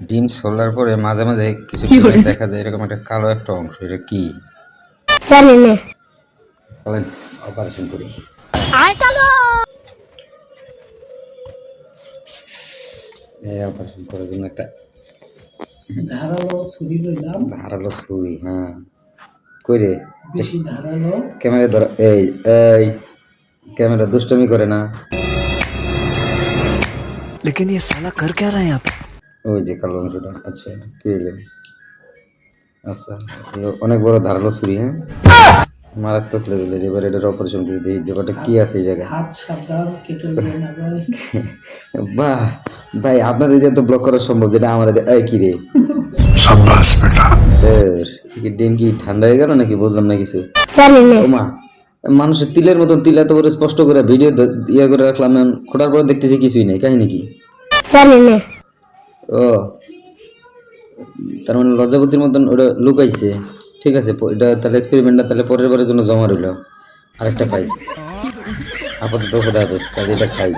ডিম ছড়ার পরে মাঝে মাঝে কিছু দেখা যায় এরকম একটা কালো একটা অংশ, এটা কি? চলেন অপারেশন করি। অপারেশন করার জন্য একটা ধারালো ছুরি। হ্যাঁ, কই রে? বেশি ধারালো। ক্যামেরা ধর। এই এই ক্যামেরা দুষ্টমি করে না। लेकिन ये साला कर क्या रहा है यहाँ पे? ওই যে কালো অংশটা। আচ্ছা, কি হইলো? আচ্ছা, অনেক বড় ধারালো ছুরি। হ্যাঁ, মারাত্মক লেভেলের। এবার এটার অপারেশন করে দিই। ব্যাপারটা কি আছে এই জায়গায়? হাত সাবধান, কেটে নিয়ে না যায়। বাহ ভাই, আপনার এই তো ব্লক করা সম্ভব, যেটা আমার এই কি রে? शाबाश बेटा। ডিম কি ঠান্ডা হয়ে গেল নাকি? বুঝলাম না কিছু। ওমা, মানুষের তিলের মতন তিল এত করে স্পষ্ট করে ভিডিও ইয়ে করে রাখলাম, খোটার পরে দেখতেছি কিছুই নেই। কাহিনী কি? ও, তার মানে লজ্জাবতীর মতন ওটা লুকাইছে। ঠিক আছে, এটা তাহলে এক্সপেরিমেন্টটা তাহলে পরের বারের জন্য জমা রইল। আরেকটা পাই আপাতত। খোদা হাফেজ, তাহলে এটা খাই।